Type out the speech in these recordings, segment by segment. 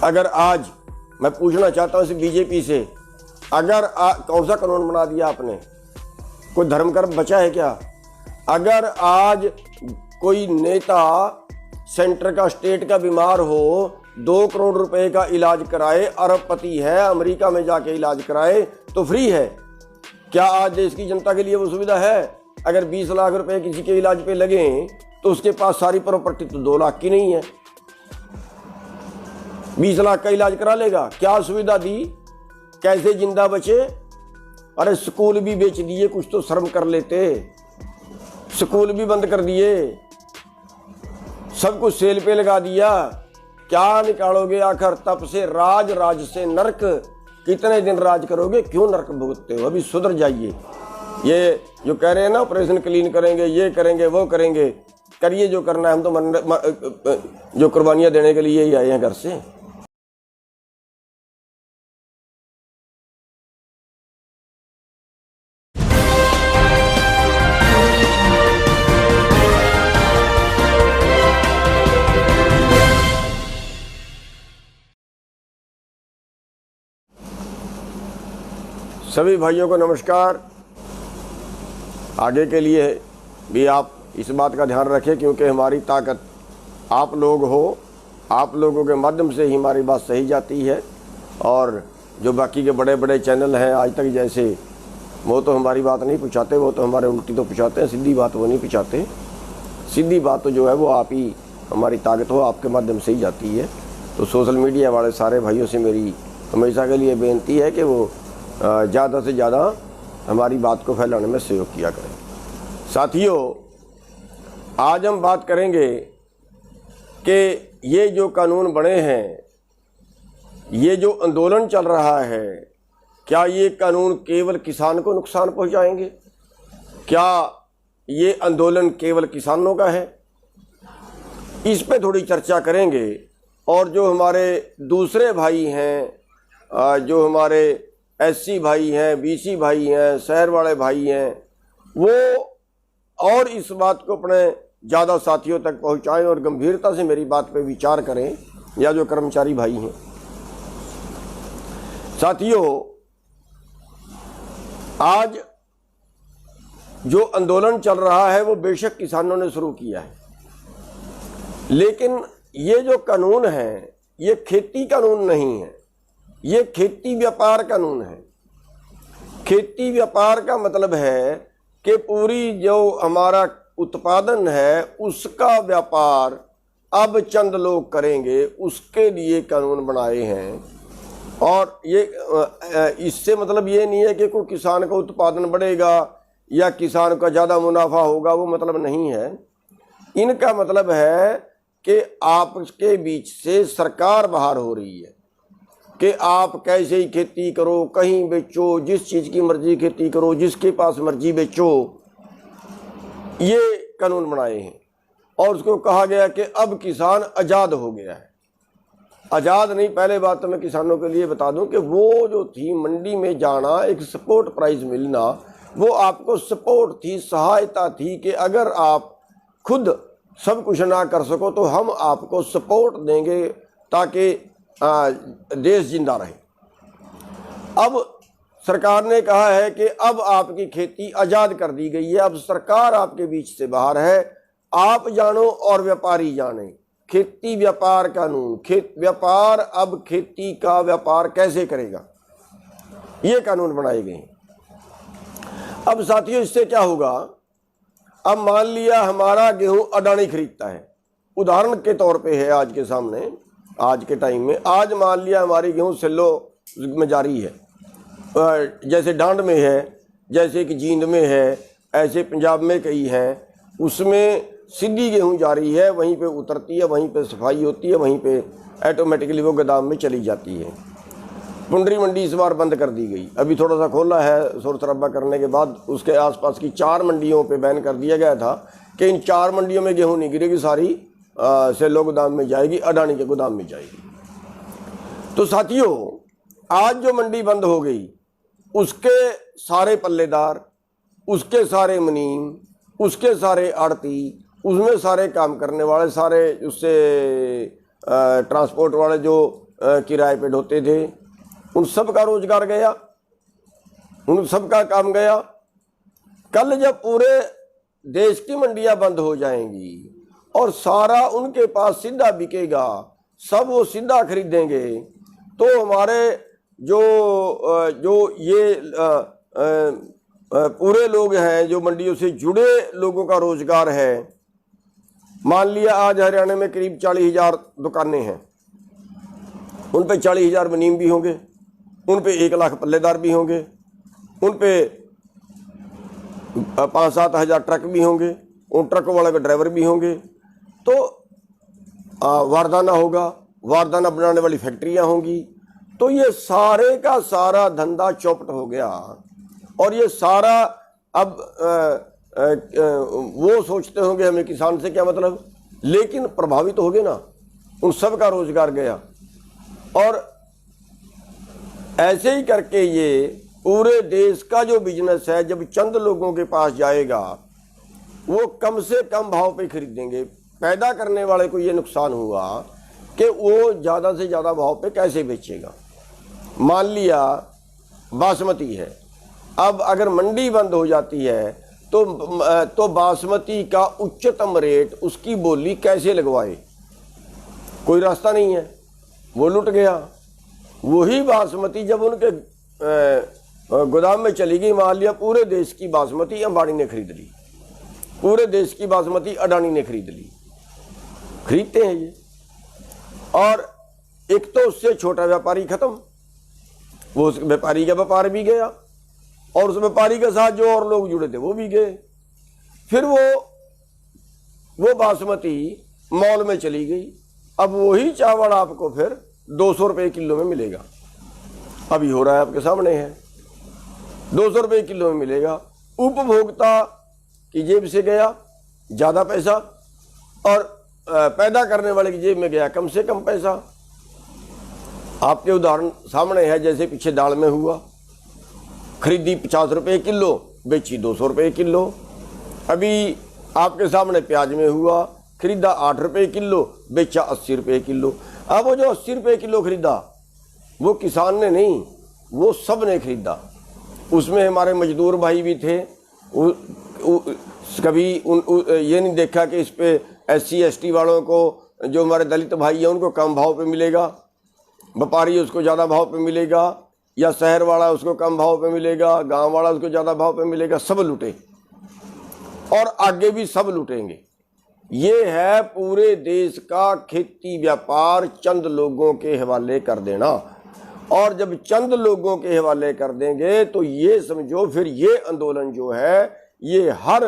अगर आज मैं पूछना चाहता हूँ इस बीजेपी से, अगर कौन सा कानून बना दिया आपने? कोई धर्म कर्म बचा है क्या? अगर आज कोई नेता सेंटर का, स्टेट का बीमार हो, 2 करोड़ रुपए का इलाज कराए, अरबपति है, अमेरिका में जाके इलाज कराए तो फ्री है। क्या आज देश की जनता के लिए वो सुविधा है? अगर 20 लाख रुपए किसी के इलाज पे लगे तो उसके पास सारी प्रॉपर्टी तो 2 लाख की नहीं है, 20 लाख का इलाज करा लेगा। क्या सुविधा दी? कैसे जिंदा बचे? अरे स्कूल भी बेच दिए, कुछ तो शर्म कर लेते। स्कूल भी बंद कर दिए, सब कुछ सेल पे लगा दिया। क्या निकालोगे आखिर? तप से राज, राज से नरक। कितने दिन राज करोगे? क्यों नरक भुगतते हो? अभी सुधर जाइए। ये जो कह रहे हैं ना ऑपरेशन क्लीन करेंगे, ये करेंगे, वो करेंगे, करिए जो करना है। हम तो जो कुर्बानियां देने के लिए ही आए हैं घर से। सभी भाइयों को नमस्कार। आगे के लिए भी आप इस बात का ध्यान रखें, क्योंकि हमारी ताकत आप लोग हो। आप लोगों के माध्यम से ही हमारी बात सही जाती है। और जो बाकी के बड़े बड़े चैनल हैं आज तक जैसे, वो तो हमारी बात नहीं पहुँचाते, वो तो हमारे उल्टी तो पहुँचाते हैं, सीधी बात वो नहीं पहुँचाते। सीधी बात तो जो है वो आप ही, हमारी ताकत हो आपके माध्यम से ही जाती है। तो सोशल मीडिया वाले सारे भाइयों से मेरी हमेशा के लिए बेनती है कि वो ज़्यादा से ज़्यादा हमारी बात को फैलाने में सहयोग किया करें। साथियों, आज हम बात करेंगे कि ये जो कानून बने हैं, ये जो आंदोलन चल रहा है, क्या ये कानून केवल किसान को नुकसान पहुंचाएंगे? क्या ये आंदोलन केवल किसानों का है? इस पे थोड़ी चर्चा करेंगे। और जो हमारे दूसरे भाई हैं, जो हमारे एससी भाई हैं, बीसी भाई हैं, शहर वाले भाई हैं, वो और इस बात को अपने ज़्यादा साथियों तक पहुंचाएं और गंभीरता से मेरी बात पे विचार करें, या जो कर्मचारी भाई हैं। साथियों, आज जो आंदोलन चल रहा है वो बेशक किसानों ने शुरू किया है, लेकिन ये जो कानून है ये खेती कानून नहीं है, ये खेती व्यापार कानून है। खेती व्यापार का मतलब है कि पूरी जो हमारा उत्पादन है उसका व्यापार अब चंद लोग करेंगे, उसके लिए कानून बनाए हैं। और ये इससे मतलब ये नहीं है कि कोई किसान का उत्पादन बढ़ेगा या किसान का ज़्यादा मुनाफा होगा, वो मतलब नहीं है। इनका मतलब है कि आपके बीच से सरकार बाहर हो रही है कि आप कैसे ही खेती करो, कहीं बेचो, जिस चीज़ की मर्जी खेती करो, जिसके पास मर्जी बेचो। ये कानून बनाए हैं और उसको कहा गया कि अब किसान आज़ाद हो गया है। आज़ाद नहीं, पहले बात तो मैं किसानों के लिए बता दूं कि वो जो थी मंडी में जाना, एक सपोर्ट प्राइस मिलना, वो आपको सपोर्ट थी, सहायता थी कि अगर आप खुद सब कुछ ना कर सको तो हम आपको सपोर्ट देंगे ताकि देश जिंदा रहे। अब सरकार ने कहा है कि अब आपकी खेती आज़ाद कर दी गई है, अब सरकार आपके बीच से बाहर है, आप जानो और व्यापारी जाने। खेती व्यापार कानून, व्यापार अब खेती का व्यापार कैसे करेगा, ये कानून बनाए गए हैं। अब साथियों, इससे क्या होगा? अब मान लिया हमारा गेहूं अडानी खरीदता है, उदाहरण के तौर पे है आज के सामने, आज के टाइम में। आज मान लिया हमारी गेहूं सिल्लो में जारी है, जैसे डांड में है, जैसे कि जींद में है, ऐसे पंजाब में कई हैं, उसमें सीधी गेहूं जारी है, वहीं पे उतरती है, वहीं पे सफाई होती है, वहीं पे ऑटोमेटिकली वो गोदाम में चली जाती है। पुंडरी मंडी इस बार बंद कर दी गई, अभी थोड़ा सा खोला है शोर शराबा करने के बाद। उसके आसपास की 4 मंडियों पे बैन कर दिया गया था कि इन 4 मंडियों में गेहूं नहीं गिरेगी, सारी सेलो गोदाम में जाएगी, अडानी के गोदाम में जाएगी। तो साथियों, आज जो मंडी बंद हो गई, उसके सारे पल्लेदार, उसके सारे मुनीम, उसके सारे आड़ती, उसमें सारे काम करने वाले, सारे उससे ट्रांसपोर्ट वाले जो किराए पे ढोते थे, उन सब का रोजगार गया, उन सब का काम गया। कल जब पूरे देश की मंडियां बंद हो जाएंगी और सारा उनके पास सीधा बिकेगा, सब वो सीधा खरीदेंगे, तो हमारे जो ये पूरे लोग हैं, जो मंडियों से जुड़े लोगों का रोजगार है, मान लिया आज हरियाणा में करीब 40,000 दुकानें हैं, उन पे 40,000 मुनीम भी होंगे, उन पे 1 लाख पल्लेदार भी होंगे, उन पे 5-7 हज़ार ट्रक भी होंगे, उन ट्रक वाले के ड्राइवर भी होंगे, तो वारदाना होगा, वारदाना बनाने वाली फैक्ट्रियां होंगी। तो ये सारे का सारा धंधा चौपट हो गया और ये सारा अब वो सोचते होंगे हमें किसान से क्या मतलब, लेकिन प्रभावित हो गए ना, उन सब का रोजगार गया। और ऐसे ही करके ये पूरे देश का जो बिजनेस है जब चंद लोगों के पास जाएगा, वो कम से कम भाव पे खरीदेंगे। पैदा करने वाले को ये नुकसान हुआ कि वो ज़्यादा से ज़्यादा भाव पे कैसे बेचेगा। मान लिया बासमती है, अब अगर मंडी बंद हो जाती है तो बासमती का उच्चतम रेट, उसकी बोली कैसे लगवाए, कोई रास्ता नहीं है, वो लुट गया। वही बासमती जब उनके गोदाम में चली गई, मान लिया पूरे देश की बासमती अंबानी ने खरीद ली, पूरे देश की बासमती अडानी ने खरीद ली, खरीदते हैं ये। और एक तो उससे छोटा व्यापारी खत्म, वो उस व्यापारी का व्यापार भी गया और उस व्यापारी के साथ जो और लोग जुड़े थे वो भी गए। फिर वो बासमती मॉल में चली गई, अब वही चावल आपको फिर 200 रुपये किलो में मिलेगा। अभी हो रहा है आपके सामने है, 200 रुपये किलो में मिलेगा। उपभोक्ता की जेब से गया ज़्यादा पैसा और पैदा करने वाले की जेब में गया कम से कम पैसा। आपके उदाहरण सामने है, जैसे पीछे दाल में हुआ, खरीदी 50 रुपये किलो, बेची 200 रुपये किलो। अभी आपके सामने प्याज में हुआ, खरीदा 8 रुपये किलो, बेचा 80 रुपये किलो। अब वो जो 80 रुपये किलो खरीदा वो किसान ने नहीं, वो सब ने खरीदा। उसमें हमारे मजदूर भाई भी थे, कभी ये नहीं देखा कि इस पे SC ST वालों को, जो हमारे दलित भाई हैं, उनको कम भाव पे मिलेगा, व्यापारी उसको ज़्यादा भाव पे मिलेगा, या शहर वाला उसको कम भाव पे मिलेगा, गांव वाला उसको ज़्यादा भाव पे मिलेगा। सब लूटे और आगे भी सब लूटेंगे। ये है पूरे देश का खेती व्यापार चंद लोगों के हवाले कर देना। और जब चंद लोगों के हवाले कर देंगे तो ये समझो फिर ये आंदोलन जो है ये हर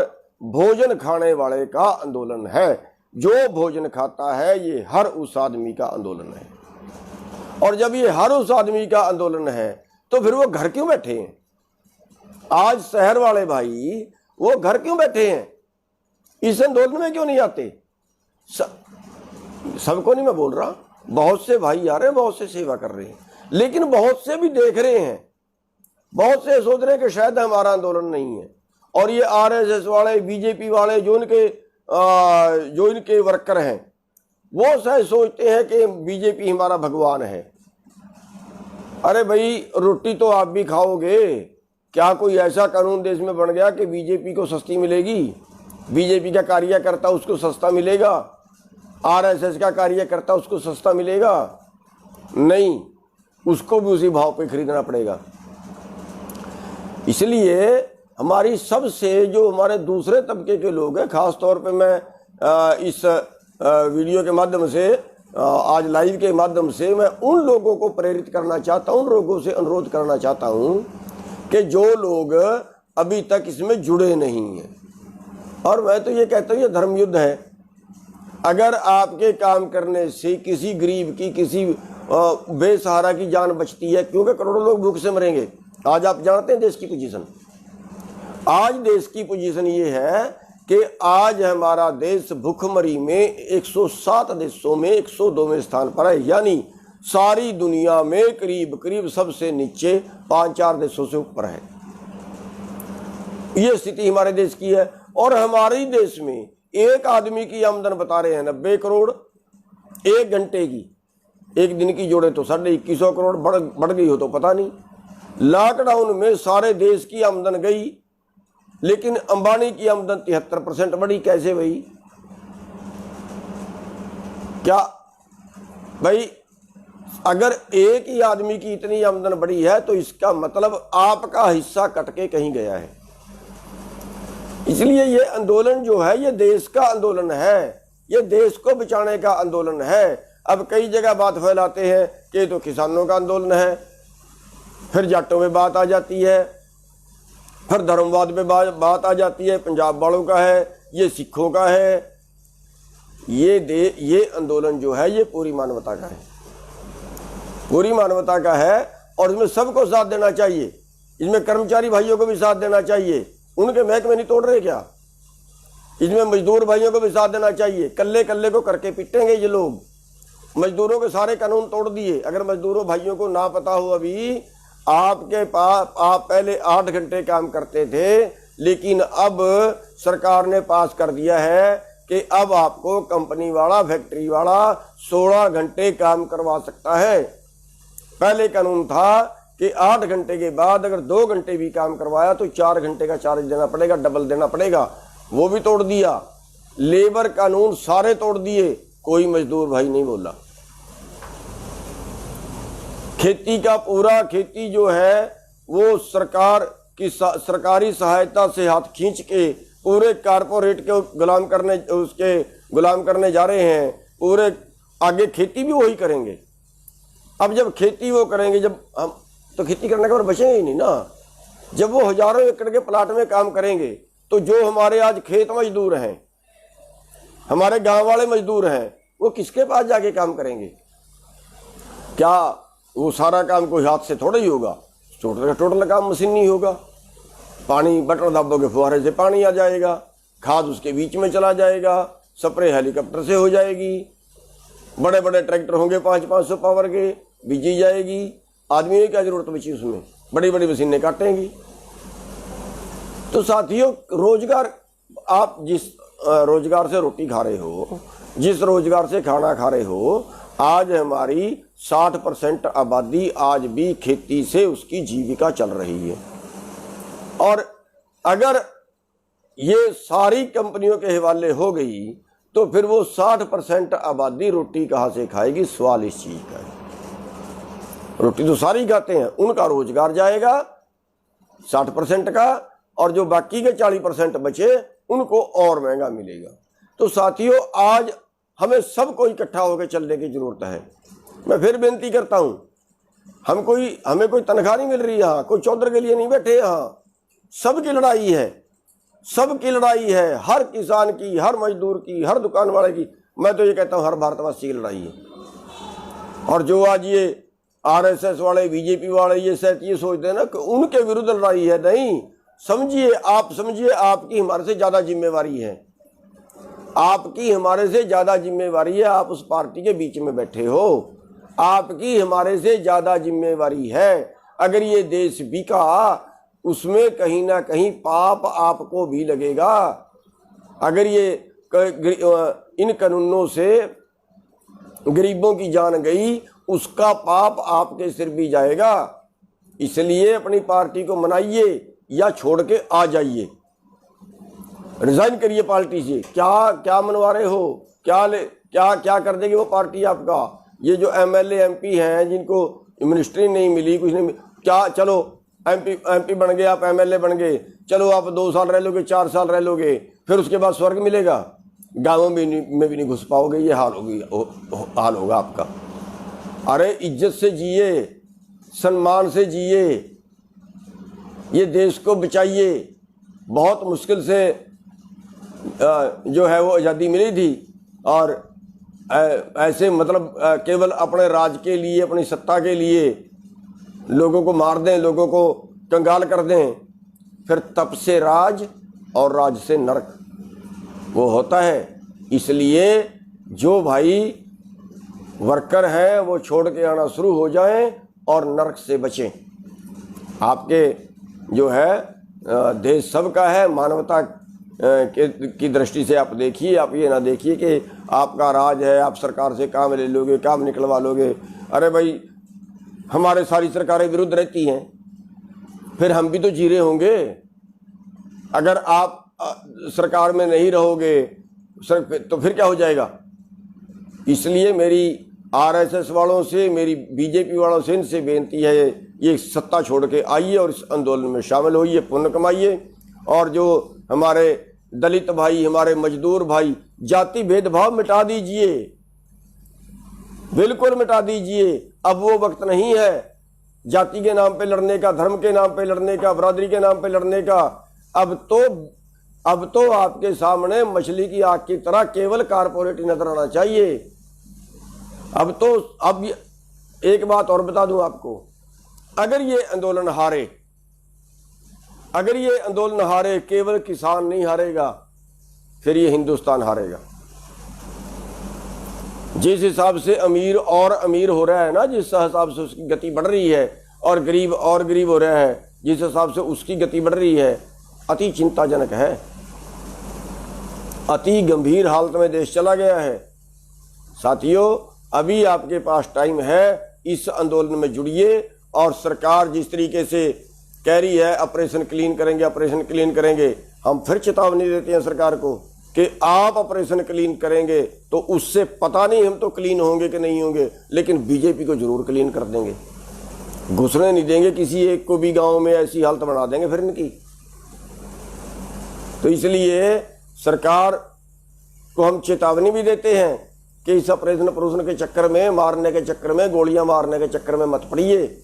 भोजन खाने वाले का आंदोलन है। जो भोजन खाता है ये हर उस आदमी का आंदोलन है। और जब ये हर उस आदमी का आंदोलन है तो फिर वो घर क्यों बैठे हैं? आज शहर वाले भाई वो घर क्यों बैठे हैं? इस आंदोलन में क्यों नहीं आते? सबको नहीं मैं बोल रहा, बहुत से भाई आ रहे हैं, बहुत से सेवा कर रहे हैं, लेकिन बहुत से भी देख रहे हैं, बहुत से सोच रहे हैं कि शायद हमारा आंदोलन नहीं है। और ये RSS वाले, BJP वाले, जो इनके वर्कर हैं, वो शायद सोचते हैं कि BJP हमारा भगवान है। अरे भाई, रोटी तो आप भी खाओगे। क्या कोई ऐसा कानून देश में बन गया कि BJP को सस्ती मिलेगी? BJP का कार्यकर्ता उसको सस्ता मिलेगा? RSS का कार्यकर्ता उसको सस्ता मिलेगा? नहीं, उसको भी उसी भाव पे खरीदना पड़ेगा। इसलिए हमारी सबसे जो हमारे दूसरे तबके के लोग हैं, खास तौर पे मैं इस वीडियो के माध्यम से, आज लाइव के माध्यम से मैं उन लोगों को प्रेरित करना चाहता हूं, उन लोगों से अनुरोध करना चाहता हूं कि जो लोग अभी तक इसमें जुड़े नहीं हैं, और मैं तो ये कहता हूँ ये धर्म युद्ध है। अगर आपके काम करने से किसी गरीब की, किसी बेसहारा की जान बचती है, क्योंकि करोड़ों लोग भूख से मरेंगे। आज आप जानते हैं देश की पोजीशन, आज देश की पोजीशन ये है कि आज हमारा देश भूखमरी में 107 देशों में 102वें स्थान पर है, यानी सारी दुनिया में करीब करीब सबसे नीचे 5-4 देशों से ऊपर है। ये स्थिति हमारे देश की है। और हमारे देश में एक आदमी की आमदन बता रहे हैं 90 करोड़ 1 घंटे की। एक दिन की जोड़े तो 2150 करोड़ बढ़ गई हो तो पता नहीं। लॉकडाउन में सारे देश की आमदन गई, लेकिन अंबानी की आमदन 73% बढ़ी। कैसे भाई? क्या भाई, अगर एक ही आदमी की इतनी आमदन बढ़ी है तो इसका मतलब आपका हिस्सा कट के कहीं गया है। इसलिए ये आंदोलन जो है ये देश का आंदोलन है, ये देश को बचाने का आंदोलन है। अब कई जगह बात फैलाते हैं कि ये तो किसानों का आंदोलन है, फिर जाटों में बात आ जाती है, फिर धर्मवाद में बात आ जाती है, पंजाब वालों का है, ये सिखों का है। ये आंदोलन जो है ये पूरी मानवता का है, पूरी मानवता का है। और इसमें सबको साथ देना चाहिए, इसमें कर्मचारी भाइयों को भी साथ देना चाहिए। उनके महकमे नहीं तोड़ रहे क्या? इसमें मजदूर भाइयों को भी साथ देना चाहिए। कल्ले कल्ले को करके पिटेंगे ये लोग। मजदूरों के सारे कानून तोड़ दिए। अगर मजदूरों भाइयों को ना पता हो, अभी आपके पास आप पहले 8 घंटे काम करते थे, लेकिन अब सरकार ने पास कर दिया है कि अब आपको कंपनी वाला, फैक्ट्री वाला 16 घंटे काम करवा सकता है। पहले कानून था कि 8 घंटे के बाद अगर 2 घंटे भी काम करवाया तो 4 घंटे का चार्ज देना पड़ेगा, डबल देना पड़ेगा। वो भी तोड़ दिया। लेबर कानून सारे तोड़ दिए, कोई मजदूर भाई नहीं बोला। खेती का पूरा, खेती जो है वो सरकार की सरकारी सहायता से हाथ खींच के पूरे कारपोरेट के गुलाम करने जा रहे हैं। पूरे आगे खेती भी वही करेंगे। अब जब खेती वो करेंगे, जब हम तो खेती करने के बाद बचेंगे ही नहीं ना। जब वो हजारों एकड़ के प्लाट में काम करेंगे तो जो हमारे आज खेत मजदूर हैं, हमारे गांव वाले मजदूर हैं, वो किसके पास जाके काम करेंगे? क्या वो सारा काम कोई हाथ से थोड़ा ही होगा? टोटल काम मशीनी होगा। पानी बटन दबाओगे फुहारे से पानी आ जाएगा, खाद उसके बीच में चला जाएगा, स्प्रे हेलीकॉप्टर से हो जाएगी, बड़े बड़े ट्रैक्टर होंगे 500-500 पावर के, बीजी जाएगी। आदमी की क्या जरूरत बची उसमें? बड़ी बड़ी मशीनें काटेंगी। तो साथियों, रोजगार, आप जिस रोजगार से रोटी खा रहे हो, जिस रोजगार से खाना खा रहे हो, आज हमारी 60% आबादी आज भी खेती से उसकी जीविका चल रही है। और अगर ये सारी कंपनियों के हवाले हो गई तो फिर वो 60% आबादी रोटी कहाँ से खाएगी? सवाल इस चीज का है। रोटी तो सारी खाते हैं, उनका रोजगार जाएगा 60% का, और जो बाकी के 40% बचे उनको और महंगा मिलेगा। तो साथियों, आज हमें सबको इकट्ठा होकर चलने की जरूरत है। मैं फिर बेनती करता हूं, हमें कोई तनख्वाह नहीं मिल रही, यहाँ कोई चौधर के लिए नहीं बैठे, यहाँ सबकी लड़ाई है, सबकी लड़ाई है। हर किसान की, हर मजदूर की, हर दुकान वाले की, मैं तो ये कहता हूँ हर भारतवासी की लड़ाई है। और जो आज ये आरएसएस वाले, बीजेपी वाले ये सोचते हैं ना कि उनके विरुद्ध लड़ाई है, नहीं। समझिए, आपकी हमारे से ज्यादा जिम्मेवारी है, आपकी हमारे से ज्यादा जिम्मेवारी है। आप उस पार्टी के बीच में बैठे हो, आपकी हमारे से ज्यादा जिम्मेवारी है। अगर ये देश बिका, उसमें कहीं ना कहीं पाप आपको भी लगेगा। अगर ये इन कानूनों से गरीबों की जान गई, उसका पाप आपके सिर भी जाएगा। इसलिए अपनी पार्टी को मनाइए या छोड़ के आ जाइए, रिजाइन करिए पार्टी से। क्या मनवा रहे हो? क्या कर देगी वो पार्टी आपका? ये जो एमएलए एमपी हैं जिनको मिनिस्ट्री नहीं मिली, कुछ नहीं, क्या चलो एमपी बन गए, आप एमएलए बन गए, चलो आप 2 साल रह लोगे, 4 साल रह लोगे, फिर उसके बाद स्वर्ग मिलेगा? गाँवों में भी नहीं घुस पाओगे, ये हाल होगा आपका। अरे इज्जत से जिए, सम्मान से जिए, ये देश को बचाइए। बहुत मुश्किल से जो है वो आज़ादी मिली थी, और ऐसे मतलब केवल अपने राज के लिए, अपनी सत्ता के लिए लोगों को मार दें, लोगों को कंगाल कर दें, फिर तप से राज और राज से नरक वो होता है। इसलिए जो भाई वर्कर हैं वो छोड़ के आना शुरू हो जाएं और नरक से बचें। आपके जो है देश सबका है, मानवता की दृष्टि से आप देखिए। आप ये ना देखिए कि आपका राज है, आप सरकार से काम ले लोगे, काम निकलवा लोगे। अरे भाई, हमारे सारी सरकारें विरुद्ध रहती हैं, फिर हम भी तो जी रहे होंगे। अगर आप सरकार में नहीं रहोगे तो फिर क्या हो जाएगा। इसलिए मेरी आरएसएस वालों से, मेरी बीजेपी वालों से, इनसे बेनती है, ये सत्ता छोड़ के आइए और इस आंदोलन में शामिल होइए, पुण्य कमाइए। और जो हमारे दलित भाई, हमारे मजदूर भाई, जाति भेदभाव मिटा दीजिए, बिल्कुल मिटा दीजिए। अब वो वक्त नहीं है जाति के नाम पे लड़ने का, धर्म के नाम पे लड़ने का, बरादरी के नाम पे लड़ने का। अब तो आपके सामने मछली की आग की तरह केवल कारपोरेट नजर आना चाहिए। अब एक बात और बता दूं आपको, अगर ये आंदोलन हारे, केवल किसान नहीं हारेगा, फिर ये हिंदुस्तान हारेगा। जिस हिसाब से अमीर और अमीर हो रहा है ना, जिस हिसाब से उसकी गति बढ़ रही है, और गरीब हो रहा है, जिस हिसाब से उसकी गति बढ़ रही है, अति चिंताजनक है। अति गंभीर हालत में देश चला गया है। साथियों, अभी आपके पास टाइम है, इस आंदोलन में जुड़िए। और सरकार जिस तरीके से कह रही है ऑपरेशन क्लीन करेंगे, हम फिर चेतावनी देते हैं सरकार को कि आप ऑपरेशन क्लीन करेंगे तो उससे पता नहीं हम तो क्लीन होंगे कि नहीं होंगे, लेकिन बीजेपी को जरूर क्लीन कर देंगे। घुसने नहीं देंगे किसी एक को भी गांव में, ऐसी हालत बना देंगे फिर इनकी। तो इसलिए सरकार को हम चेतावनी भी देते हैं कि इस ऑपरेशन के चक्कर में, मारने के चक्कर में, गोलियां मारने के चक्कर में मत पड़िए।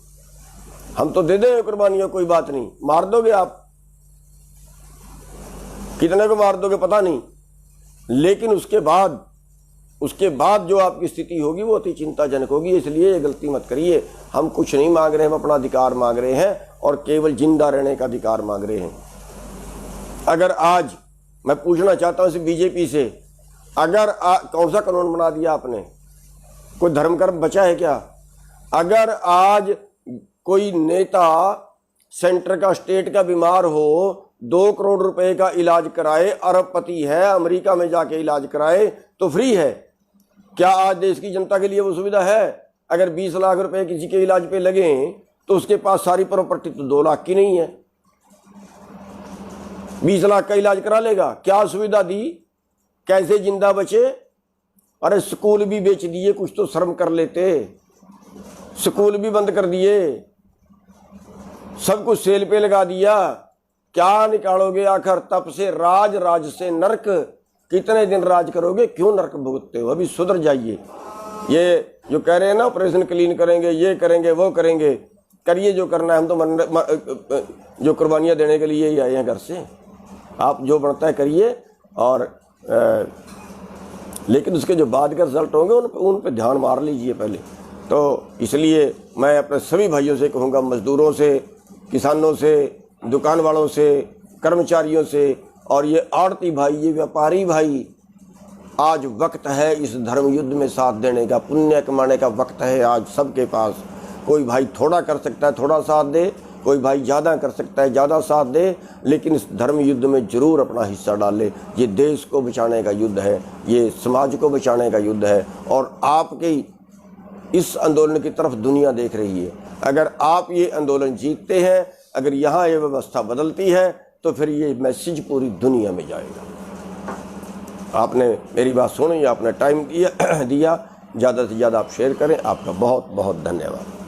हम तो दे दें कुर्बानियां, कोई बात नहीं, मार दोगे आप, कितने को मार दोगे पता नहीं, लेकिन उसके बाद जो आपकी स्थिति होगी वो अति चिंताजनक होगी। इसलिए ये गलती मत करिए। हम कुछ नहीं मांग रहे हैं, हम अपना अधिकार मांग रहे हैं और केवल जिंदा रहने का अधिकार मांग रहे हैं। अगर आज मैं पूछना चाहता हूं बीजेपी से, अगर कौन सा कानून बना दिया आपने? कोई धर्म कर्म बचा है क्या? अगर आज कोई नेता सेंटर का, स्टेट का बीमार हो, 2 करोड़ रुपए का इलाज कराए, अरबपति है, अमेरिका में जाके इलाज कराए तो फ्री है, क्या आज देश की जनता के लिए वो सुविधा है? अगर 20 लाख रुपए किसी के इलाज पे लगे तो उसके पास सारी प्रॉपर्टी तो 2 लाख की नहीं है, 20 लाख का इलाज करा लेगा। क्या सुविधा दी? कैसे जिंदा बचे? अरे स्कूल भी बेच दिए, कुछ तो शर्म कर लेते। स्कूल भी बंद कर दिए, सब कुछ सेल पे लगा दिया। क्या निकालोगे आखिर? तप से राज से नरक, कितने दिन राज करोगे? क्यों नरक भुगतते हो? अभी सुधर जाइए। ये जो कह रहे हैं ना ऑपरेशन क्लीन करेंगे, ये करेंगे, वो करेंगे, करिए जो करना है। हम तो जो कुर्बानियां देने के लिए ही आए हैं घर से। आप जो बनता है करिए, और लेकिन उसके जो बाद के रिजल्ट होंगे उन पे ध्यान मार लीजिए पहले। तो इसलिए मैं अपने सभी भाइयों से कहूँगा, मजदूरों से, किसानों से, दुकान वालों से, कर्मचारियों से, और ये आड़ती भाई, ये व्यापारी भाई, आज वक्त है इस धर्म युद्ध में साथ देने का, पुण्य कमाने का वक्त है आज सबके पास। कोई भाई थोड़ा कर सकता है थोड़ा साथ दे, कोई भाई ज़्यादा कर सकता है ज़्यादा साथ दे, लेकिन इस धर्म युद्ध में जरूर अपना हिस्सा डाले। ये देश को बचाने का युद्ध है, ये समाज को बचाने का युद्ध है, और आपके इस आंदोलन की तरफ दुनिया देख रही है। अगर आप ये आंदोलन जीतते हैं, अगर यहाँ ये व्यवस्था बदलती है, तो फिर ये मैसेज पूरी दुनिया में जाएगा। आपने मेरी बात सुनी, आपने टाइम दिया, ज़्यादा से ज़्यादा आप शेयर करें। आपका बहुत बहुत धन्यवाद।